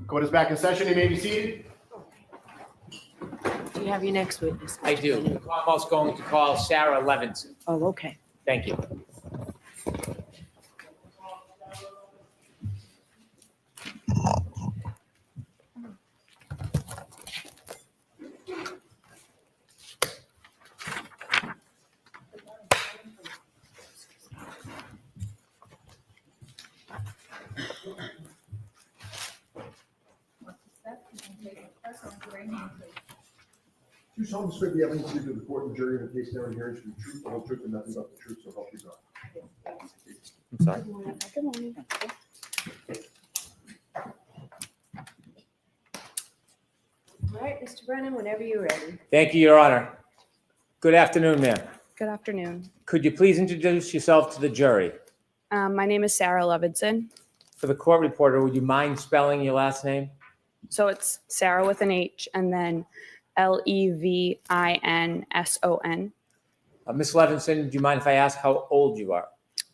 Court is back in session. You may be seated. Do you have your next witness? I do. The Commonwealth's going to call Sarah Levinson. Oh, okay. Thank you. Do you solemnly swear the evidence you give to the court and jury in the case now and hearing should be the truth, the whole truth, and nothing but the truth, so help you God? I'm sorry. Good morning. All right, Mr. Brennan, whenever you're ready. Thank you, Your Honor. Good afternoon, ma'am. Good afternoon. Could you please introduce yourself to the jury? My name is Sarah Levinson. For the court reporter, would you mind spelling your last name? So it's Sarah with an H and then Levinson. Ms. Levinson, do you mind if I ask how old you are?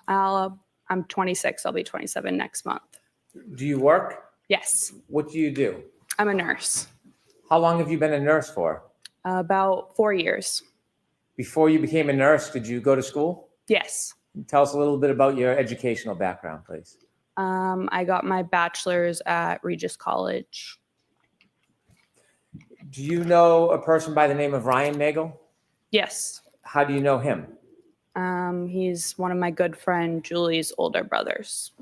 I'm 26. I'll be 27 next month. Do you work? Yes, What do you do? I'm a nurse. How long have you been a nurse for? About 4 years. Before you became a nurse, did you go to school? Yes. Tell us a little bit about your educational background, please. I got my bachelor's at Regis College. Do you know a person by the name of Ryan Nagel? Yes. How do you know him? He's one of my good friend Julie's older brothers.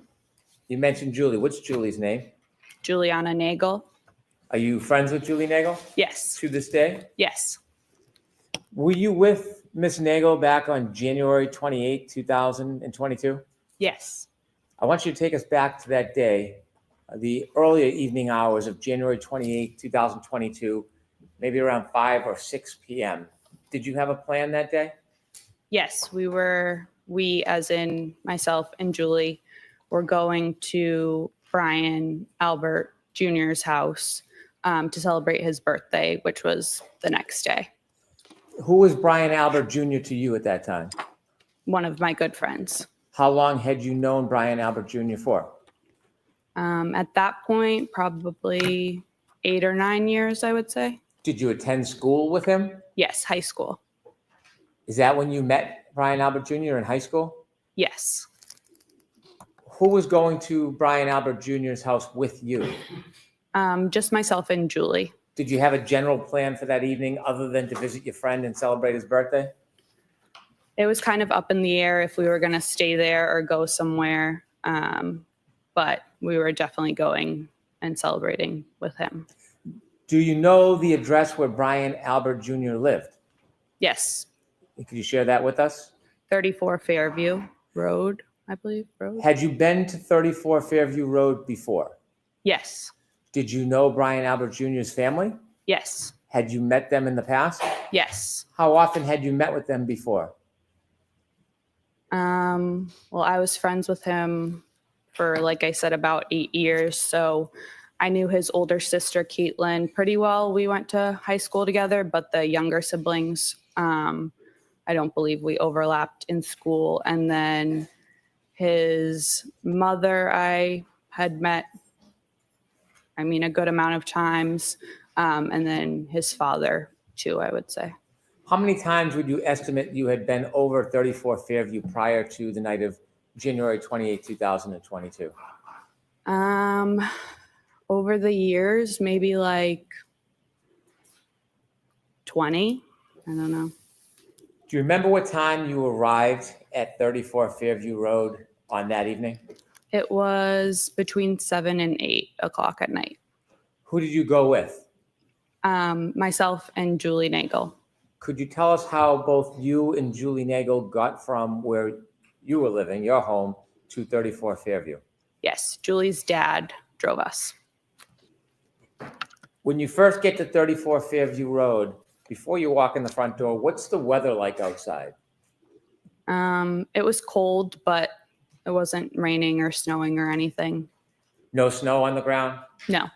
You mentioned Julie. What's Julie's name? Juliana Nagel. Are you friends with Julie Nagel Yes. to this day? Yes. Were you with Miss Nagel back on January 28, 2022? Yes. I want you to take us back to that day, the earlier evening hours of January 28, 2022, maybe around 5 or 6 p.m. Did you have a plan that day? Yes, we as in myself and Julie were going to Brian Albert Jr.'s house to celebrate his birthday, which was the next day. Who was Brian Albert Jr. to you at that time? One of my good friends. How long had you known Brian Albert Jr. for? At that point, probably 8 or 9 years, I would say. Did you attend school with him? Yes, high school. Is that when you met Brian Albert Jr. in high school? Yes. Who was going to Brian Albert Jr.'s house with you? Just myself and Julie. Did you have a general plan for that evening other than to visit your friend and celebrate his birthday? It was kind of up in the air if we were going to stay there or go somewhere. But we were definitely going and celebrating with him. Do you know the address where Brian Albert Jr. lived? Yes. Could you share that with us? 34 Fairview Road, I believe. Road. Had you been to 34 Fairview Road before? Yes. Did you know Brian Albert Jr.'s family? Yes. Had you met them in the past? Yes. How often had you met with them before? Well, I was friends with him for, like I said, about 8 years. So I knew his older sister, Caitlin, pretty well. We went to high school together, but the younger siblings, I don't believe we overlapped in school. And then his mother, I had met, a good amount of times. And then his father, too, I would say. How many times would you estimate you had been over 34 Fairview prior to the night of January 28, 2022? Over the years, maybe like 20. I don't know. Do you remember what time you arrived at 34 Fairview Road on that evening? It was between 7 and 8 o'clock at night. Who did you go with? Myself and Julie Nagel. Could you tell us how both you and Julie Nagel got from where you were living, your home, to 34 Fairview? Yes, Julie's dad drove us. When you first get to 34 Fairview Road, before you walk in the front door, what's the weather like outside? It was cold, but it wasn't raining or snowing or anything. No snow on the ground? No.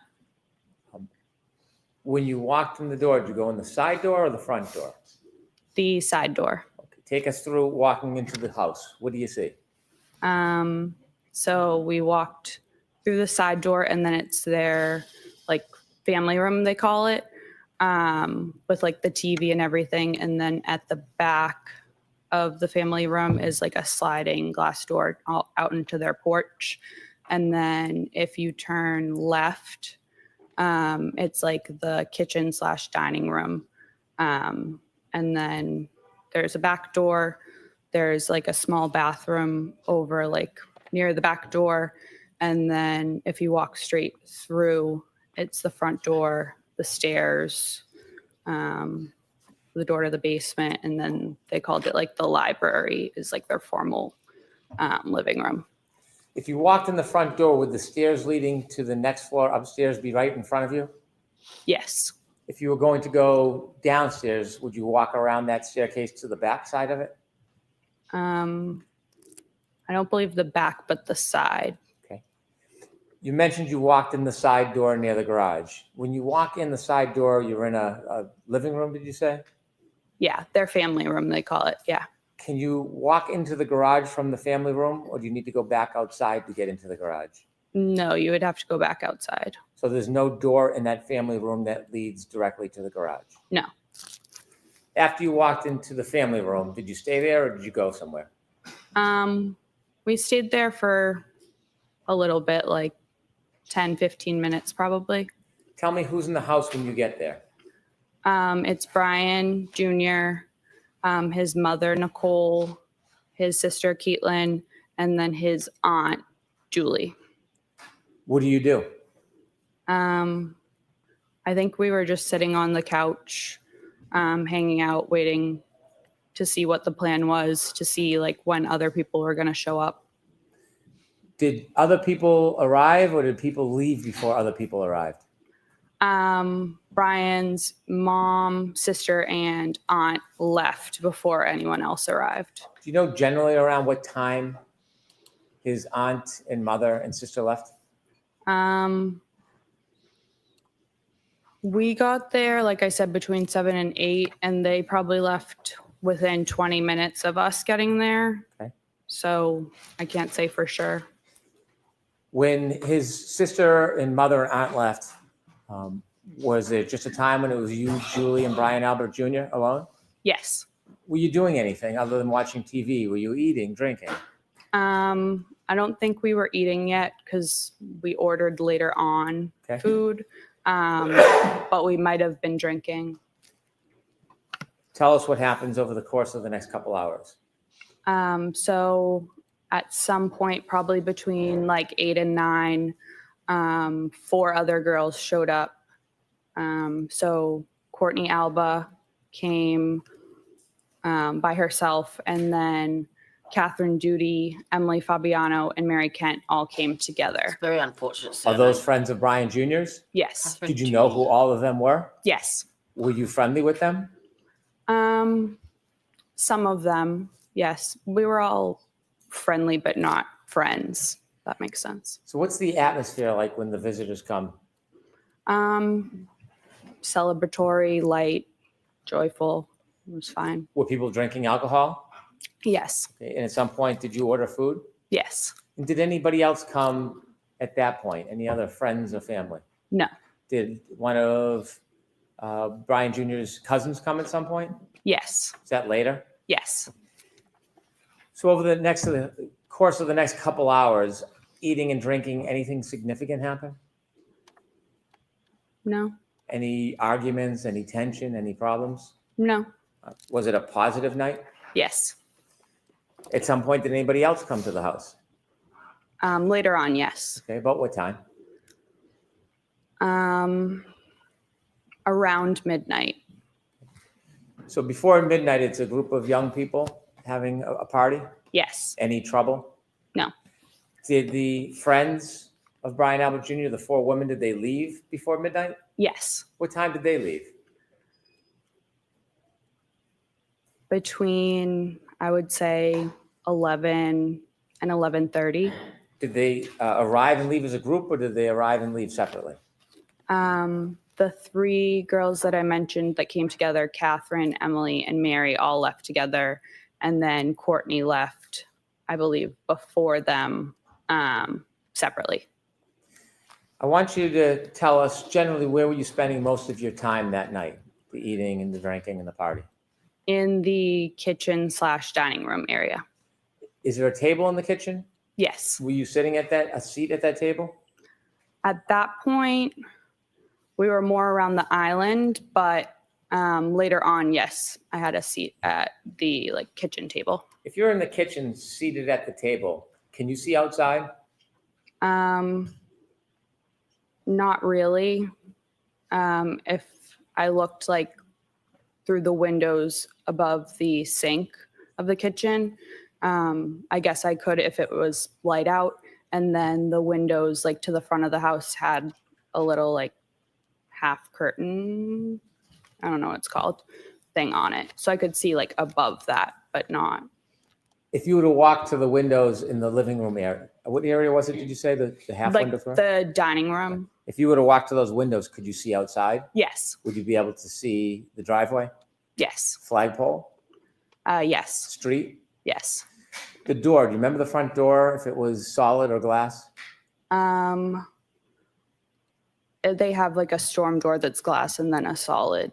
When you walked in the door, did you go in the side door or the front door? The side door. Okay, take us through walking into the house. What do you see? So we walked through the side door, and then it's their like family room, they call it, with like the TV and everything. And then at the back of the family room is like a sliding glass door out into their porch. And then if you turn left, it's like the kitchen / dining room. And then there's a back door. There's like a small bathroom over like near the back door. And then if you walk straight through, it's the front door, the stairs, the door to the basement. And then they called it like the library is like their formal living room. If you walked in the front door, would the stairs leading to the next floor upstairs be right in front of you? Yes. If you were going to go downstairs, would you walk around that staircase to the back side of it? I don't believe the back, but the side. Okay. You mentioned you walked in the side door near the garage. When you walk in the side door, you're in a living room, did you say? Yeah, their family room, they call it. Yeah. Can you walk into the garage from the family room, or do you need to go back outside to get into the garage? No, you would have to go back outside. So there's no door in that family room that leads directly to the garage? No. After you walked into the family room, did you stay there or did you go somewhere? We stayed there for a little bit, like 10, 15 minutes probably. Tell me who's in the house when you get there. It's Brian Jr., his mother, Nicole, his sister, Caitlin, and then his aunt, Julie. What do you do? I think we were just sitting on the couch, hanging out, waiting to see what the plan was, to see like when other people were going to show up. Did other people arrive or did people leave before other people arrived? Brian's mom, sister, and aunt left before anyone else arrived. Do you know generally around what time his aunt and mother and sister left? We got there, like I said, between 7 and 8, and they probably left within 20 minutes of us getting there. Okay. So I can't say for sure. When his sister and mother and aunt left, was there just a time when it was you, Julie, and Brian Albert Jr. alone? Yes. Were you doing anything other than watching TV? Were you eating, drinking? I don't think we were eating yet because we ordered later on food, but we might have been drinking. Tell us what happens over the course of the next couple hours. So at some point, probably between like 8 and 9, 4 other girls showed up. So Courtney Alba came by herself, and then Catherine Duty, Emily Fabiano, and Mary Kent all came together. Very unfortunate. Are Surname. those friends of Brian Jr.'s? Yes. Did you know who all of them were? Yes. Were you friendly with them? Some of them, yes. We were all friendly, but not friends. That makes sense. So what's the atmosphere like when the visitors come? Celebratory, light, joyful. It was fine. Were people drinking alcohol? Yes. Okay, and at some point, did you order food? Yes. And did anybody else come at that point? Any other friends or family? No. Did one of Brian Jr.'s cousins come at some point? Yes. Is that later? Yes. So over the course of the next couple hours, eating and drinking, anything significant happen? No. Any arguments, any tension, any problems? No. Was it a positive night? Yes. At some point, did anybody else come to the house? Later on, yes. Okay, about what time? Around midnight. So before midnight, it's a group of young people having a party? Yes. Any trouble? No. Did the friends of Brian Albert Jr., the 4 women, did they leave before midnight? Yes. What time did they leave? Between, I would say, 11 and 11:30. Did they arrive and leave as a group, or did they arrive and leave separately? The 3 girls that I mentioned that came together, Catherine, Emily, and Mary, all left together. And then Courtney left, I believe, before them separately. I want you to tell us generally where were you spending most of your time that night, the eating and the drinking and the party? In the kitchen/dining room area. Is there a table in the kitchen? Yes. Were you sitting at a seat at that table? At that point, we were more around the island, but later on, yes, I had a seat at the kitchen table. If you're in the kitchen seated at the table, can you see outside? Not really. If I looked through the windows above the sink of the kitchen, I guess I could if it was light out. And then the windows to the front of the house had a little half curtain, I don't know what it's called, thing on it. So I could see above that, but not. If you were to walk to the windows in the living room area, what area was it, did you say, the half window through? The dining room. If you were to walk to those windows, could you see outside? Yes. Would you be able to see the driveway, Yes. flagpole, Yes. street? Yes. The door, do you remember the front door, if it was solid or glass? They have a storm door that's glass and then a solid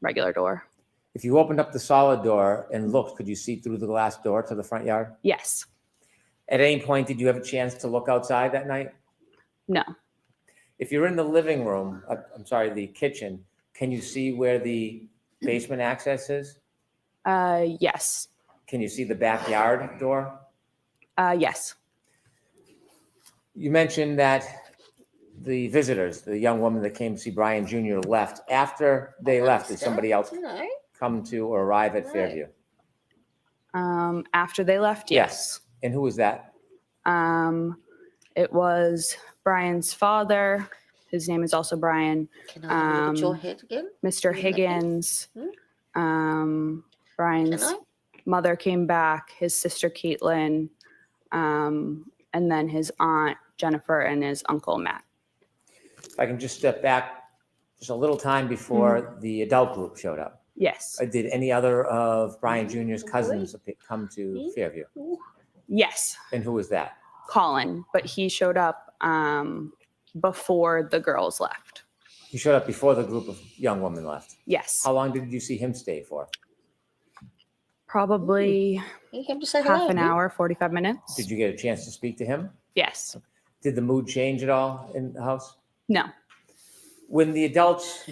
regular door. If you opened up the solid door and looked, could you see through the glass door to the front yard? Yes. At any point, did you have a chance to look outside that night? No. If you're in the living room, the kitchen, can you see where the basement access is? Yes. Can you see the backyard door? Yes. You mentioned that the visitors, the young woman that came to see Brian Jr. left. After they left, did somebody else come to or arrive at Fairview? After they left, yes. And who was that? It was Brian's father. His name is also Brian. Can I look at your head again? Mr. Higgins. Brian's Can I? mother came back, his sister Caitlin, and then his aunt Jennifer and his uncle Matt. If I can just step back just a little time before the adult group showed up. Yes. Did any other of Brian Jr.'s cousins come to Fairview? Yes. And who was that? Colin, but he showed up before the girls left. He showed up before the group of young women left. Yes. How long did you see him stay for? Probably You came to say half hello. an hour, 45 minutes. Did you get a chance to speak to him? Yes. Did the mood change at all in the house? No. When the adults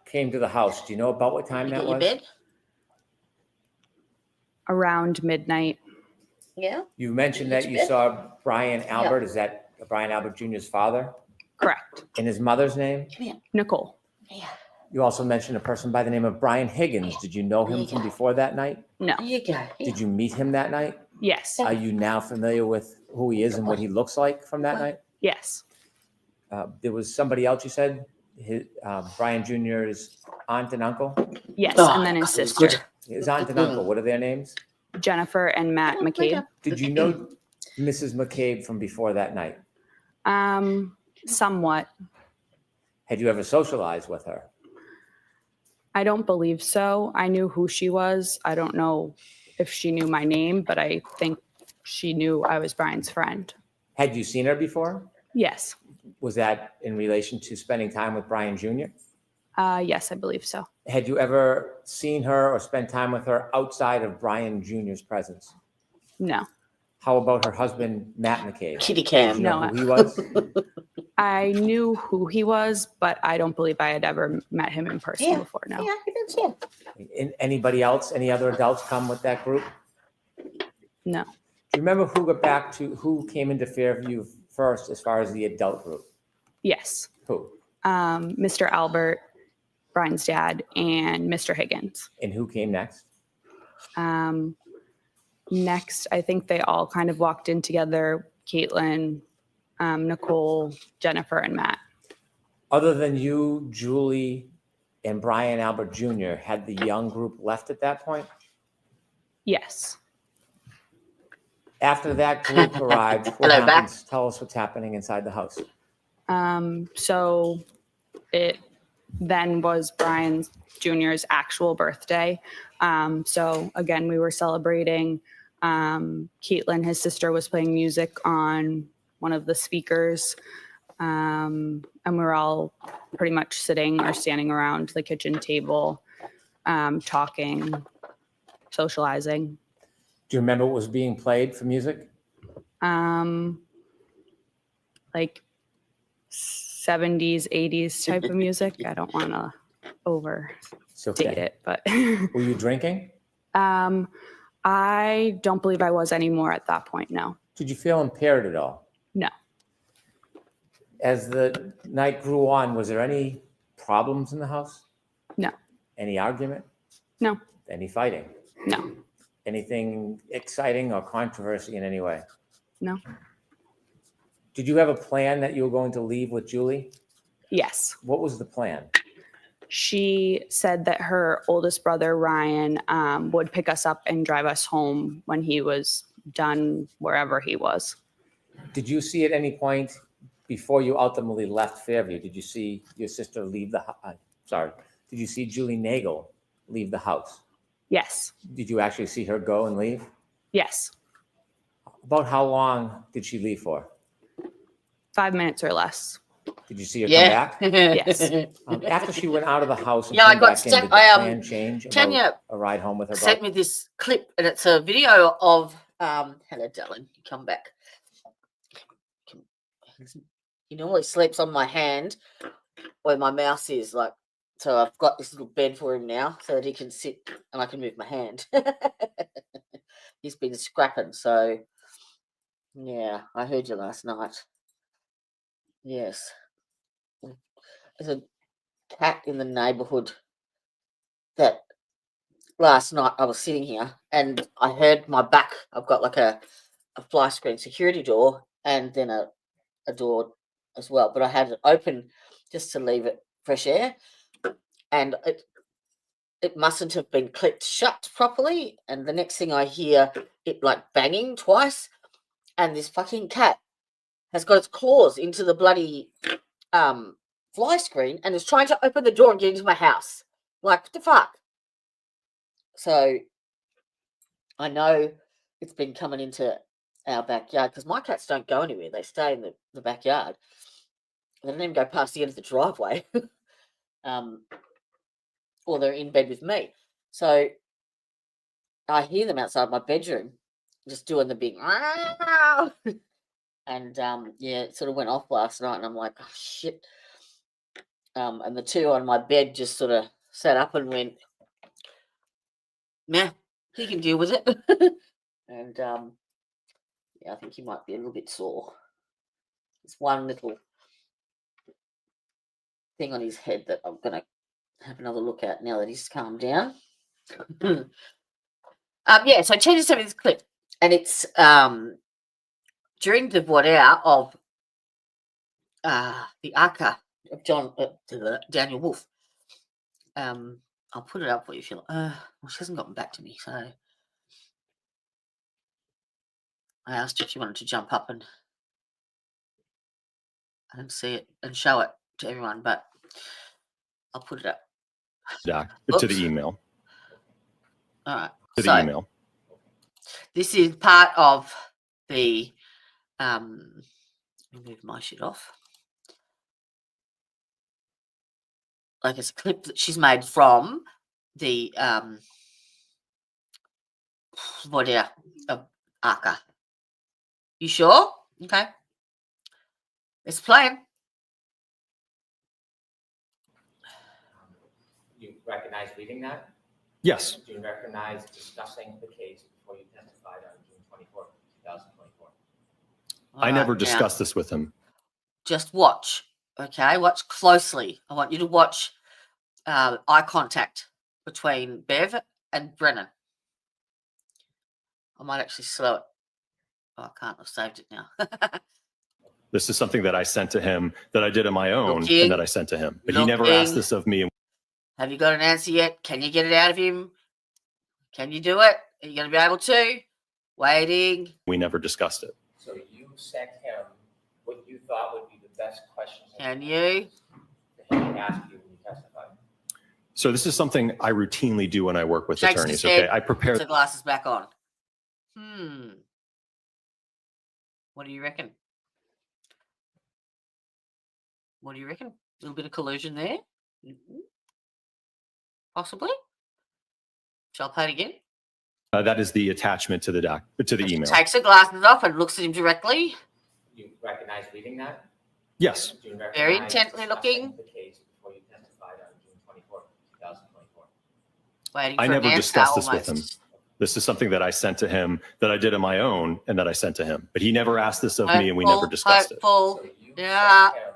came to the house, do you know about what time You that get your was? bed? Around midnight. Yeah. You mentioned Get that your you bed? saw Brian Albert. Is that Brian Albert Jr.'s father? Correct. And his mother's name? Come here. Nicole. Yeah. You also mentioned a person by the name of Brian Higgins. Did you know him from before that night? No. Here you go. Did you meet him that night? Yes. Are you now familiar with who he is and what he looks like from that night? Yes. There was somebody else you said, Brian Jr.'s aunt and uncle? Yes. Oh, And then his good. sister, His aunt and uncle, what are their names? Jennifer and Matt Oh, McCabe. Did you know Mrs. McCabe from before that night? Somewhat. Had you ever socialized with her? I don't believe so. I knew who she was. I don't know if she knew my name, but I think she knew I was Brian's friend. Had you seen her before? Yes. Was that in relation to spending time with Brian Jr.? Yes, I believe so. Had you ever seen her or spent time with her outside of Brian Jr.'s presence? No. How about her husband, Matt McCabe? Kitty Do you cam. know No. who he was? I knew who he was, but I don't believe I had ever met him in person Yeah. before. No. Yeah, he did. Yeah. And anybody else, any other adults come with that group? No. Do you remember who came into Fairview first as far as the adult group? Yes. Who? Mr. Albert, Brian's dad, and Mr. Higgins. And who came next? Next, I think they all kind of walked in together. Caitlin, Nicole, Jennifer, and Matt. Other than you, Julie, and Brian Albert Jr., had the young group left at that point? Yes. After that group arrived, what Hello, back. happens? Tell us what's happening inside the house. So it then was Brian Jr.'s actual birthday. So again, we were celebrating. Caitlin, his sister, was playing music on one of the speakers. And we're all pretty much sitting or standing around the kitchen table, talking, socializing. Do you remember what was being played for music? Like 70s, 80s type of music. I don't want to overstate It's okay. it, but Were you drinking? I don't believe I was anymore at that point. No. Did you feel impaired at all? No. As the night grew on, was there any problems in the house? No. Any argument? No. Any fighting? No. Anything exciting or controversy in any way? No. Did you have a plan that you were going to leave with Julie? Yes. What was the plan? She said that her oldest brother, Ryan, would pick us up and drive us home when he was done wherever he was. Did you see at any point before you ultimately left Fairview, did you see your sister leave the did you see Julie Nagel leave the house? Yes. Did you actually see her go and leave? Yes. About how long did she leave for? 5 minutes or less. Did you see her Yeah. come back? Yes. After she went out of the house and Yeah, I came got back in, stuck. did the plan change about Tanya a ride home with her sent brother? me this clip, and it's a video of hello darling, you come back. He normally sleeps on my hand where my mouse is, like, so I've got this little bed for him now so that he can sit and I can move my hand. He's been scrapping, so yeah, I heard you last night. Yes, there's a cat in the neighborhood that last night I was sitting here and I heard my back. I've got like a fly screen security door and then a door as well, but I had it open just to leave it fresh air, and it mustn't have been clipped shut properly, and the next thing I hear, it like banging twice, and this fucking cat has got its claws into the bloody fly screen and is trying to open the door and get into my house. Like, what the fuck? So I know it's been coming into our backyard because my cats don't go anywhere. They stay in the backyard. They don't even go past the end of the driveway. Or they're in bed with me. So I hear them outside my bedroom just doing the big and yeah, it sort of went off last night and I'm like, oh shit. And the two on my bed just sort of sat up and went, nah, he can deal with it. And yeah, I think he might be a little bit sore. There's one little thing on his head that I'm gonna have another look at now that he's calmed down. Yeah, so Chen sent me this clip, and it's during the voir dire of the Arca of Daniel Wolfe. I'll put it up for you if you like. Well, she hasn't gotten back to me, so I asked her if she wanted to jump up and see it and show it to everyone, but I'll put it up. To the email. All right. To the email. This is part of the let me move my shit off. Like, it's a clip that she's made from the voir dire of Arca. You sure? Okay. It's playing. You recognize reading that? Yes. Do you recognize discussing the case before you testified on June 24th, 2024? I never discussed this with him. Just watch, okay? Watch closely. I want you to watch eye contact between Bev and Brennan. I might actually slow it. Oh, I can't. I've saved it now. This is something that I sent to him, that I did on my own, Looking. and that I sent to him. But he never asked this of me. Have you got an answer yet? Can you get it out of him? Can you do it? Are you going to be able to? Waiting. We never discussed it. So you sent him what you thought would be the best questions Can you? for him to ask you when you testified. So this is something I routinely do when I work with Shakes attorneys. his head, Okay, I prepare. puts the glasses back on. What do you reckon? What do you reckon? A little bit of collusion there? Possibly. Shall I play it again? That is the attachment to the email. Takes her glasses off and looks at him directly. You recognize reading that? Yes. Do you Very recognize intently looking. discussing the case before you testified on June 24th, 2024? Waiting I for never an answer discussed this with almost. him. This is something that I sent to him that I did on my own and that I sent to him. But he never asked this of me and we never discussed it. Hopeful. So you Yeah. sent him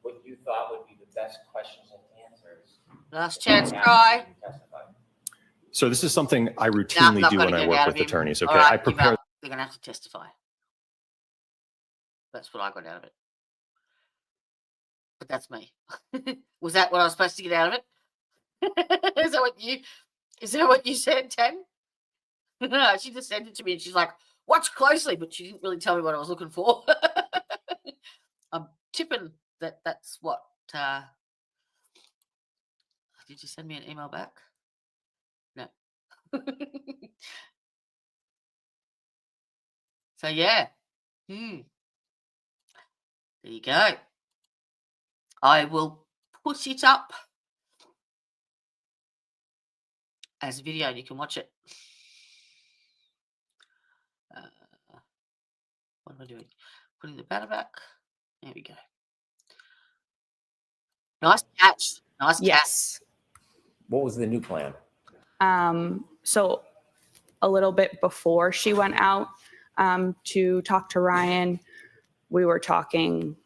what you thought would be the best questions and answers. Last chance after try. you testified. So this is something I Nah, routinely not do gonna when I get work out with of him. attorneys. All Okay, right, I give prepare. up. They're gonna have to testify. That's what I got out of it. But that's me. Was that what I was supposed to get out of it? Is that what you said, Tam? No, she just sent it to me and she's like, watch closely, but she didn't really tell me what I was looking for. I'm tipping that's what did you send me an email back? No. So yeah. There you go. I will put it up as a video and you can watch it. What am I doing? Putting the banner back. There we go. Nice catch. Nice catch. Yes. What was the new plan? So a little bit before she went out to talk to Ryan, we were talking,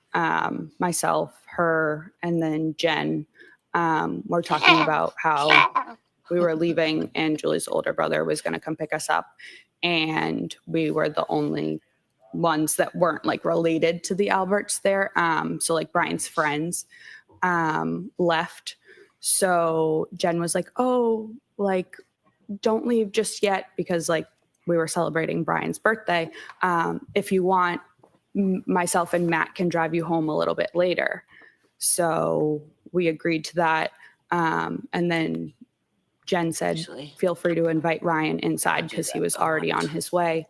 myself, her, and then Jen. We're talking about how we were leaving and Julie's older brother was going to come pick us up. And we were the only ones that weren't like related to the Alberts there. So like Brian's friends left. So Jen was like, oh, like, don't leave just yet because like we were celebrating Brian's birthday. If you want, myself and Matt can drive you home a little bit later. So we agreed to that. And then Jen said, Actually, feel free to invite Ryan inside because he was already on his way.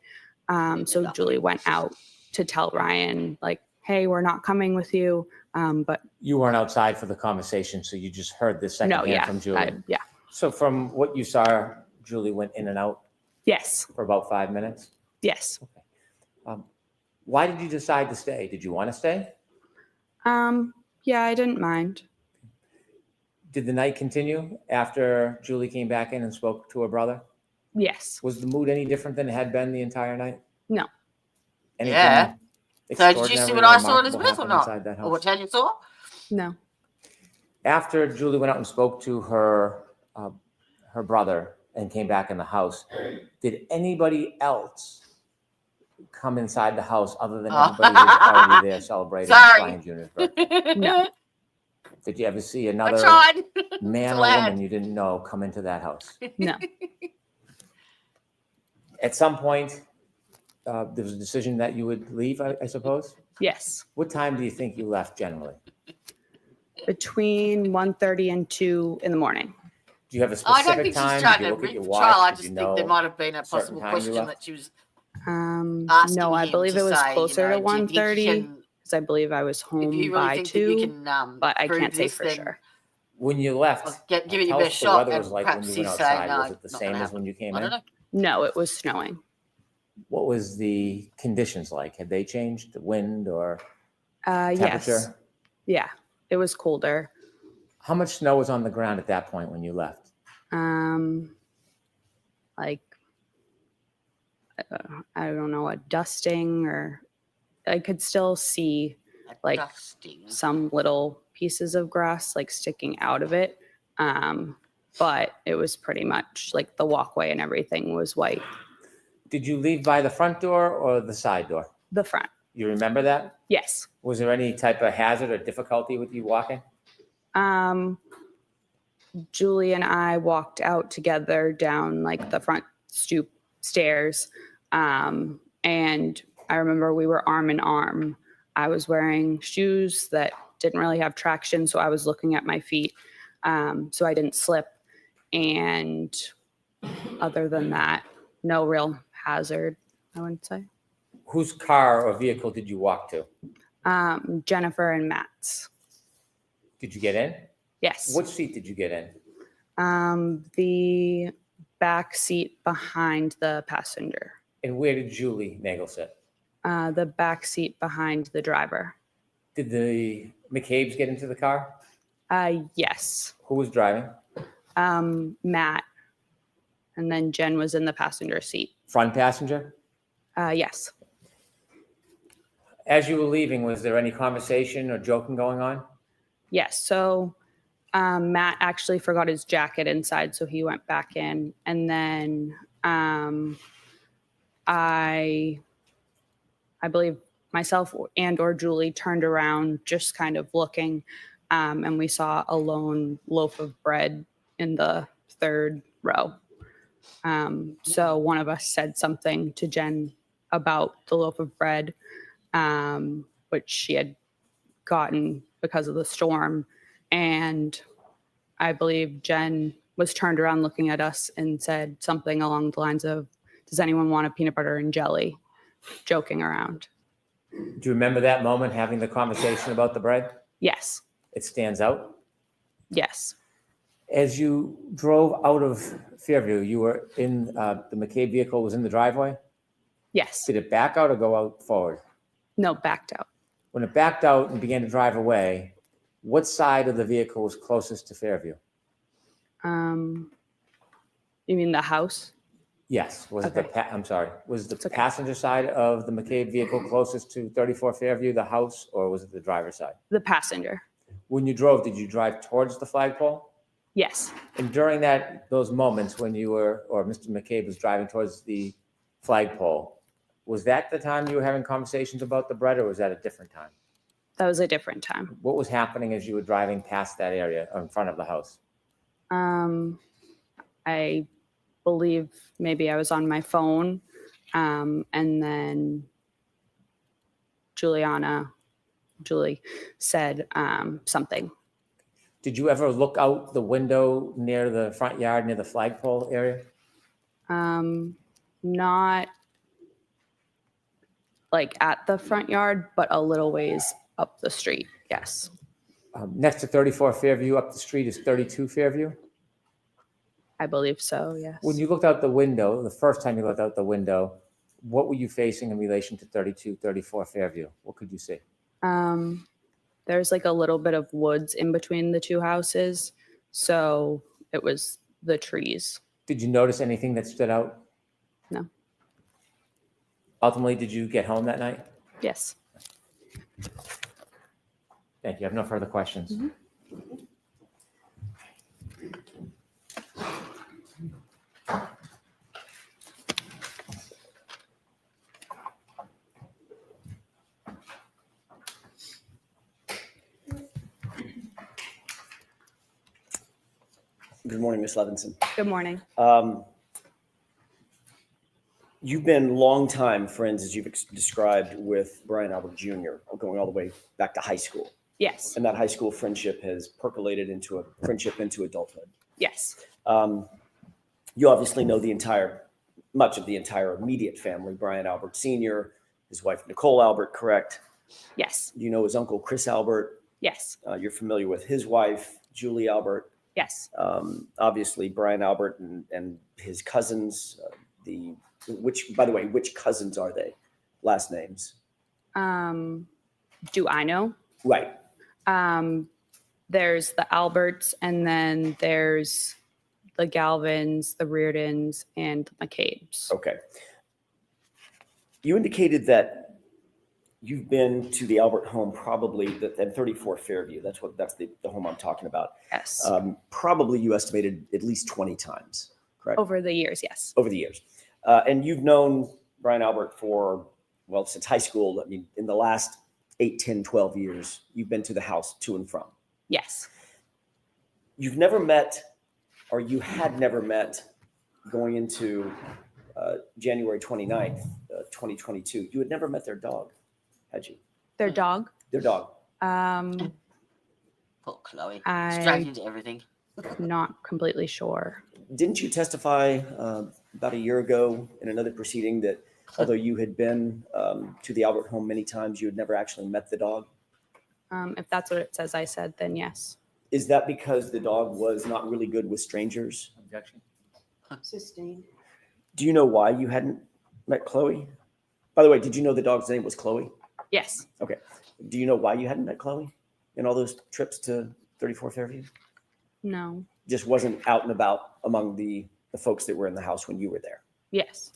So Julie went out to tell Ryan, like, hey, we're not coming with you. But You weren't outside for the conversation, so you just heard this no, secondhand yeah, from Julie. yeah, So from what you saw, Julie went in and out yes, for about 5 minutes. yes. Why did you decide to stay? Did you want to stay? Yeah, I didn't mind. Did the night continue after Julie came back in and spoke to her brother? Yes, Was the mood any different than it had been the entire night? no, Anything Yeah. So did you see extraordinary what or I saw at remarkable Elizabeth or happen not? inside that Or what house? Tanya saw? no. After Julie went out and spoke to her brother and came back in the house, did anybody else come inside the house other than everybody who's already there celebrating Sorry. Brian Jr.'s birthday? No. Did you ever see I another tried. man or Glad. woman you didn't know come into that house? No. At some point, there was a decision that you would leave, I suppose? Yes. What time do you think you left generally? Between 1:30 and 2 in the morning. Do you have a I don't specific think she's time? trying Did you to look at your read the watch? trial. I Did just you think there know might have been a certain possible time you question left? that she was No, asking I him believe to it was say, closer to do you think you 1:30 can- because I believe I was if home you really by think that you 2, can, but I prove can't say this, for then sure. When you left, give it your tell us best the shot. weather And was like when perhaps you went he's saying, outside. no, Was it the not same gonna as when you came I don't in? know. No, it was snowing. What was the conditions like? Had they changed? The wind or Yes. temperature? Yeah, it was colder. How much snow was on the ground at that point when you left? Like, I don't know, a dusting, or I could still see like Dusting. some little pieces of grass like sticking out of it. But it was pretty much like the walkway and everything was white. Did you leave by the front door or the side door? The front. You remember that? Yes. Was there any type of hazard or difficulty with you walking? Julie and I walked out together down like the front stoop stairs. And I remember we were arm in arm. I was wearing shoes that didn't really have traction, so I was looking at my feet, so I didn't slip. And other than that, no real hazard, I wouldn't say. Whose car or vehicle did you walk to? Jennifer and Matt's. Did you get in? Yes. Which seat did you get in? The back seat behind the passenger. And where did Julie Nagel sit? The back seat behind the driver. Did the McCabe's get into the car? Yes. Who was driving? Matt. And then Jen was in the passenger seat. Front passenger? Yes. As you were leaving, was there any conversation or joking going on? Yes. So Matt actually forgot his jacket inside, so he went back in. And then I believe myself and or Julie turned around, just kind of looking, and we saw a lone loaf of bread in the third row. So one of us said something to Jen about the loaf of bread, which she had gotten because of the storm. And I believe Jen was turned around looking at us and said something along the lines of, "Does anyone want a peanut butter and jelly?" Joking around. Do you remember that moment, having the conversation about the bread? Yes. It stands out. Yes. As you drove out of Fairview, you were in the McCabe vehicle was in the driveway. Yes. Did it back out or go out forward? No, backed out. When it backed out and began to drive away, what side of the vehicle was closest to Fairview? You mean the house? Yes. Was it Okay. I'm sorry. Was the It's okay. passenger side of the McCabe vehicle closest to 34 Fairview, the house, or was it the driver's side? The passenger. When you drove, did you drive towards the flagpole? Yes. And during those moments when you were, or Mr. McCabe was driving towards the flagpole, was that the time you were having conversations about the bread, or was that a different time? That was a different time. What was happening as you were driving past that area or in front of the house? I believe maybe I was on my phone, and then Julie said something. Did you ever look out the window near the front yard, near the flagpole area? Not like at the front yard, but a little ways up the street. Yes. Next to 34 Fairview, up the street is 32 Fairview. I believe so. Yes. When you looked out the window, the first time you looked out the window, what were you facing in relation to 32, 34 Fairview? What could you see? There's like a little bit of woods in between the two houses. So it was the trees. Did you notice anything that stood out? No. Ultimately, did you get home that night? Yes. Thank you. I have no further questions. Mhm. Good morning, Ms. Levinson. Good morning. You've been longtime friends, as you've described, with Brian Albert Jr., going all the way back to high school. Yes. And that high school friendship has percolated into a friendship into adulthood. Yes. You obviously know much of the entire immediate family, Brian Albert Sr., his wife, Nicole Albert, correct? Yes. You know his uncle, Chris Albert. Yes. You're familiar with his wife, Julie Albert. Yes. Obviously, Brian Albert and his cousins, by the way, which cousins are they? Last names? Do I know? Right. There's the Alberts, and then there's the Galvins, the Reardons, and the McCabes. Okay. You indicated that you've been to the Albert home probably at 34 Fairview. That's the home I'm talking about. Yes. Probably you estimated at least 20 times, correct? Over the years, yes. Over the years. And you've known Brian Albert since high school. I mean, in the last 8, 10, 12 years, you've been to the house to and from. Yes. You've never met, or you had never met, going into January 29th, 2022. You had never met their dog, had you? Their dog? Their dog. Poor Chloe. I- She's dragged into everything. Not completely sure. Didn't you testify about a year ago in another proceeding that although you had been to the Albert home many times, you had never actually met the dog? If that's what it says I said, then yes. Is that because the dog was not really good with strangers? Objection. Sustained. Do you know why you hadn't met Chloe? By the way, did you know the dog's name was Chloe? Yes. Okay. Do you know why you hadn't met Chloe in all those trips to 34 Fairview? No. Just wasn't out and about among the folks that were in the house when you were there. Yes.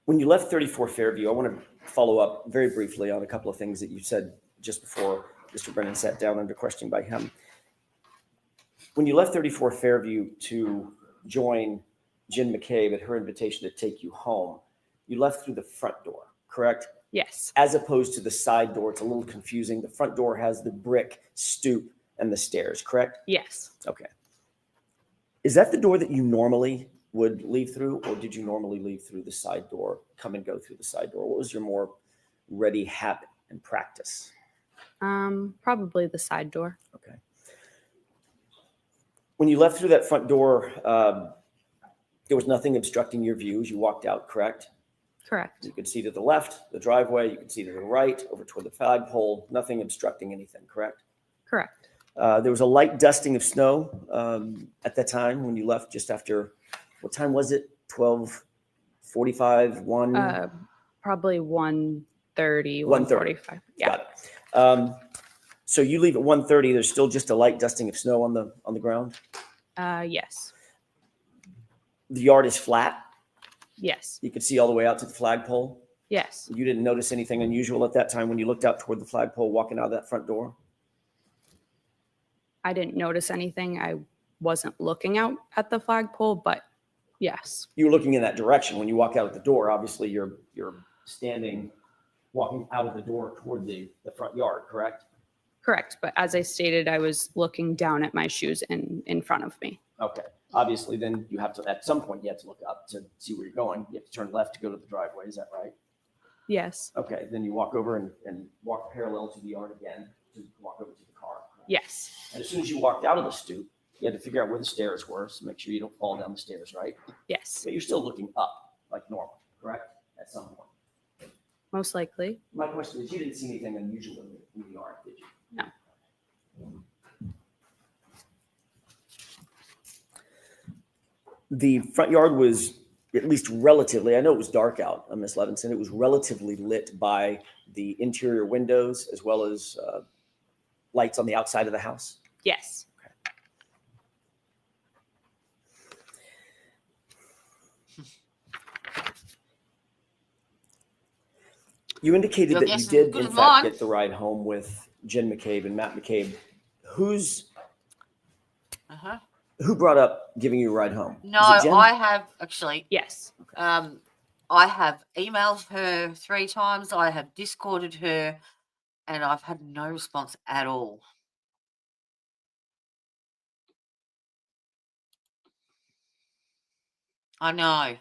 When you left 34 Fairview, I want to follow up very briefly on a couple of things that you said just before Mr. Brennan sat down under questioning by him. When you left 34 Fairview to join Jen McCabe at her invitation to take you home, you left through the front door, correct? Yes. As opposed to the side door. It's a little confusing. The front door has the brick stoop and the stairs, correct? Yes. Okay. Is that the door that you normally would leave through, or did you normally leave through the side door, come and go through the side door? What was your more ready habit and practice? Probably the side door. Okay. When you left through that front door, there was nothing obstructing your view as you walked out, correct? Correct. You could see to the left, the driveway. You could see to the right, over toward the flagpole. Nothing obstructing anything, correct? Correct. There was a light dusting of snow at that time when you left just after, what time was it? 12:45, 1? Probably 1:30, 1:30. 1:45. Yeah. Got it. So you leave at 1:30. There's still just a light dusting of snow on the ground. Yes. The yard is flat. Yes. You could see all the way out to the flagpole. Yes. You didn't notice anything unusual at that time when you looked out toward the flagpole walking out of that front door? I didn't notice anything. I wasn't looking out at the flagpole, but yes. You were looking in that direction. When you walk out of the door, obviously you're standing, walking out of the door toward the front yard, correct? Correct. But as I stated, I was looking down at my shoes in front of me. Okay. Obviously, then you have to, at some point, you have to look up to see where you're going. You have to turn left to go to the driveway. Is that right? Yes. Okay. Then you walk over and walk parallel to the yard again to walk over to the car. Yes. And as soon as you walked out of the stoop, you had to figure out where the stairs were. So make sure you don't fall down the stairs, right? Yes. But you're still looking up like normal, correct? At some point. Most likely. My question is, you didn't see anything unusual in the yard, did you? No. The front yard was at least relatively, I know it was dark out, Ms. Levinson, it was relatively lit by the interior windows as well as lights on the outside of the house. Yes. You indicated Your that you guess is did, as good in as fact, mine. get the ride home with Jen McCabe and Matt McCabe. Uh-huh. Who brought up giving you a ride home? No, Was it Jen? I have actually. Yes. I have emailed her 3 times. I have Discorded her, and I've had no response at all. I know.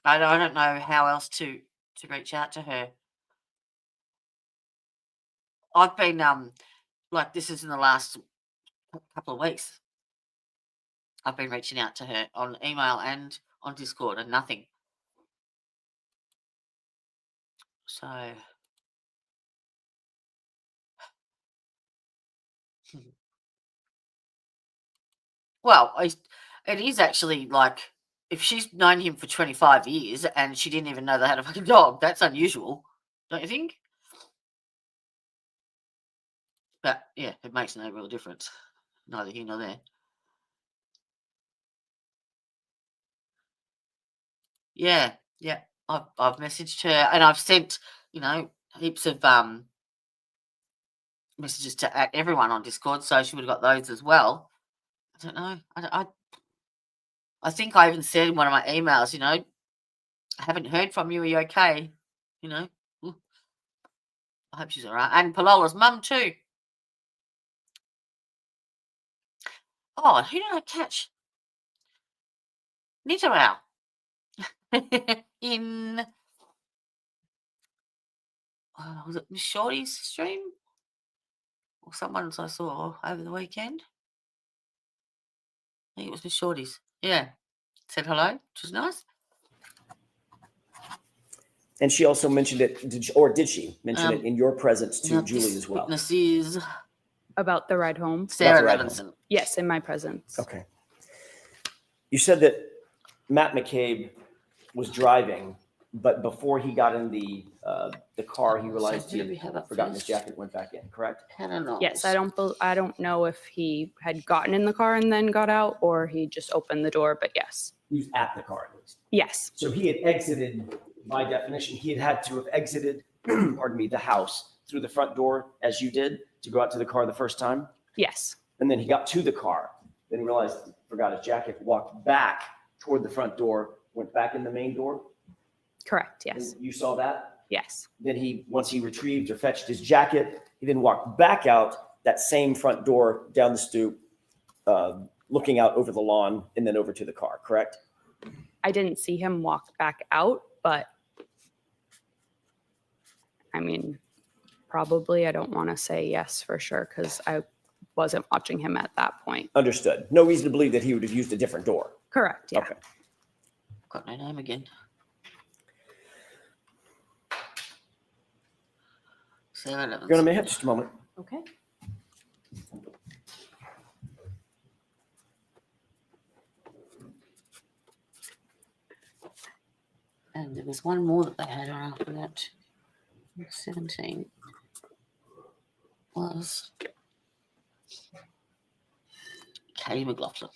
I don't know how else to reach out to her. I've been like this is in the last couple of weeks. I've been reaching out to her on email and on Discord and nothing. So well, it is actually like if she's known him for 25 years and she didn't even know they had a fucking dog, that's unusual, don't you think? But yeah, it makes no real difference. Neither here nor there. Yeah. I've messaged her and I've sent, heaps of messages to everyone on Discord, so she would have got those as well. I don't know. I think I even said in one of my emails, I haven't heard from you. Are you okay? I hope she's all right. And Palola's mum too. Oh, who did I catch? Nitterau. In was it Miss Shorty's stream? Or someone's I saw over the weekend? think it was with Shorty's. Yeah. Said hello, which was nice. And she also mentioned it, did she mention it in your presence to Now Julie this as well? Witness is About the ride home? Sarah ride Levinson. Yes, in my presence. Okay. You said that Matt McCabe was driving, but before he got in the car, he realized he who do we had have up forgotten his first? jacket, went back in, correct? Hannah Knowles. Yes, I don't know if he had gotten in the car and then got out, or he just opened the door, but yes. He was at the car at least. Yes, So he had exited, by definition, he had to have exited, pardon me, the house through the front door as you did to go out to the car the first time. yes, And then he got to the car, then realized he forgot his jacket, walked back toward the front door, went back in the main door. correct, yes, And you saw that? yes, Then once he retrieved or fetched his jacket, he then walked back out that same front door down the stoop, looking out over the lawn and then over to the car, correct? I didn't see him walk back out, but I mean, probably, I don't want to say yes for sure because I wasn't watching him at that point. Understood. No reason to believe that he would have used a different door. Correct, yeah. Okay. Got my name again. Sarah Levinson. You're going to have just a moment. Okay. And there was one more that they had on after that. 17 was Katie McLaughlin.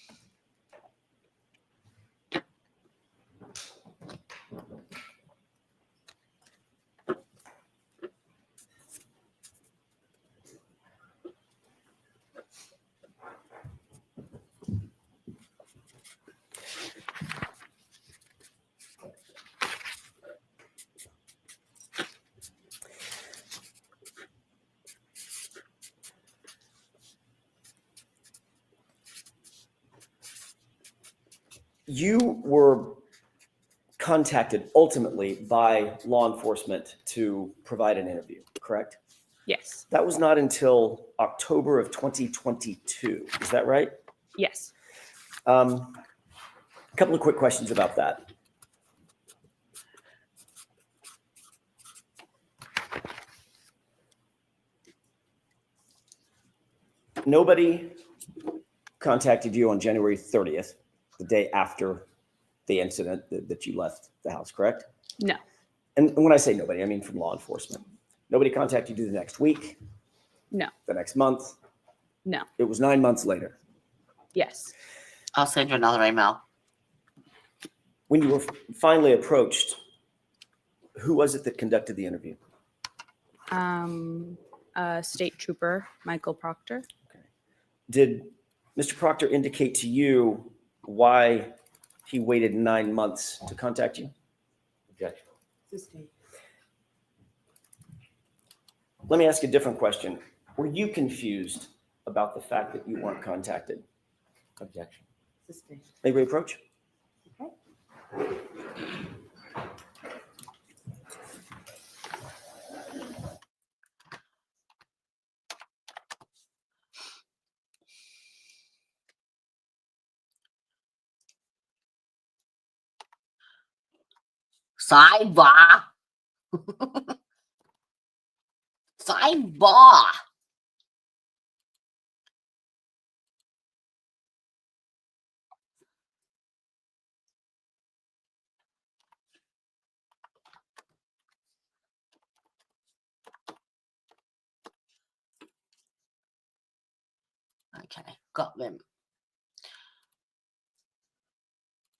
You were contacted ultimately by law enforcement to provide an interview, correct? Yes, That was not until October of 2022. Is that right? yes. A couple of quick questions about that. Nobody contacted you on January 30th, the day after the incident that you left the house, correct? No, And when I say nobody, I mean from law enforcement. Nobody contacted you the next week, no, the next month. no, It was 9 months later. yes. I'll send you another email. When you were finally approached, who was it that conducted the interview? State Trooper Michael Proctor. Did Mr. Proctor indicate to you why he waited 9 months to contact you? Objection. Sustained. Let me ask a different question. Were you confused about the fact that you weren't contacted? Objection. Sustained. May we approach? Okay. Sidebar. Sidebar. Okay, got them.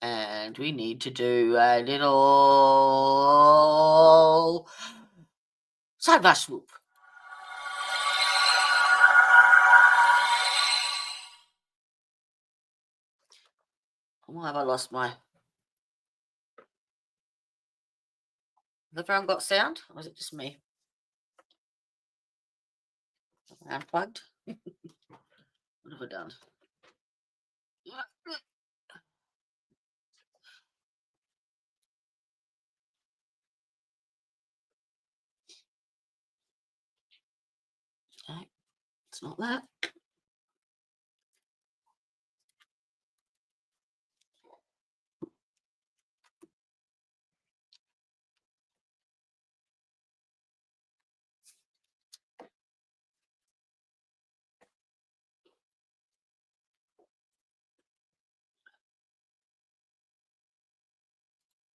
And we need to do a little sidebar swoop. Why have I lost my... Has everyone got sound? Or is it just me? Am I unplugged? What have I done? Okay, it's not that.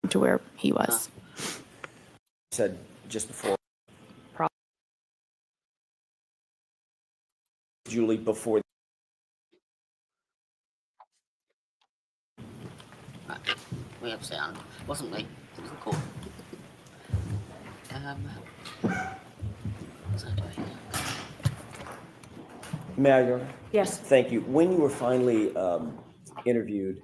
to where he was. Said just before. Pro- Julie before. We have sound, wasn't we? It wasn't cool. What's I doing? May I, Your Honor? Yes. Thank you. When you were finally interviewed,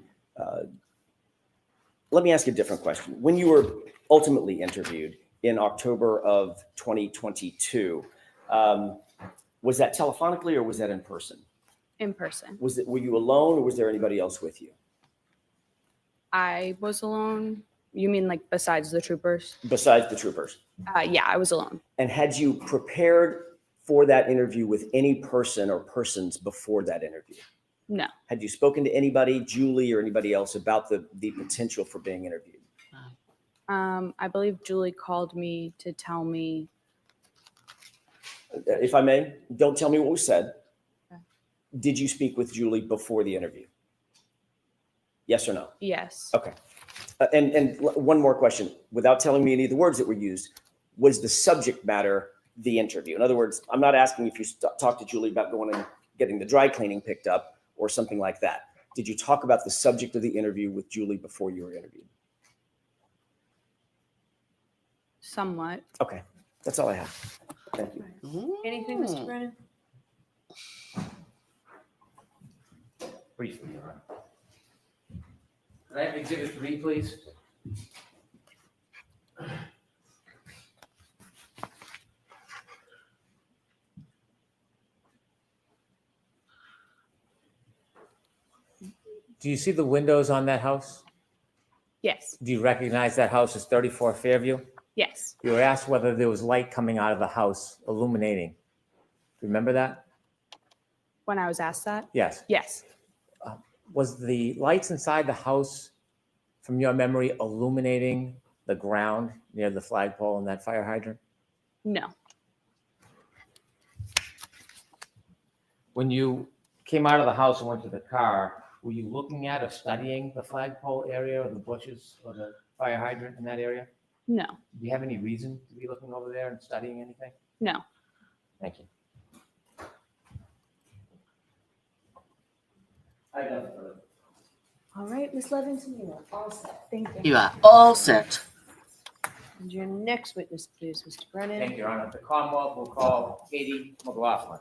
let me ask you a different question. When you were ultimately interviewed in October of 2022, was that telephonically or was that in person? In person. Were you alone or was there anybody else with you? I was alone. You mean like besides the troopers? Besides the troopers? Yeah, I was alone. And had you prepared for that interview with any person or persons before that interview? No. Had you spoken to anybody, Julie or anybody else, about the potential for being interviewed? I believe Julie called me to tell me. If I may, don't tell me what was said. Okay. Did you speak with Julie before the interview? Yes or no? Yes. Okay. And one more question, without telling me any of the words that were used, was the subject matter the interview? In other words, I'm not asking if you talked to Julie about going and getting the dry cleaning picked up or something like that. Did you talk about the subject of the interview with Julie before you were interviewed? Somewhat. Okay, that's all I have. Thank you. Anything, Mr. Brennan? Briefly, Your Honor. Can I have exhibit 3, please? Do you see the windows on that house? Yes. Do you recognize that house as 34 Fairview? Yes. You were asked whether there was light coming out of the house illuminating. Do you remember that? When I was asked that? Yes. Yes. Was the lights inside the house, from your memory, illuminating the ground near the flagpole and that fire hydrant? No. When you came out of the house and went to the car, were you looking at or studying the flagpole area or the bushes or the fire hydrant in that area? No. Do you have any reason to be looking over there and studying anything? No. Thank you. All right, Ms. Levinson, you are all set. Thank you. You are all set. And your next witness, please, Mr. Brennan. Thank you, Your Honor. The Commonwealth will call Katie McLaughlin.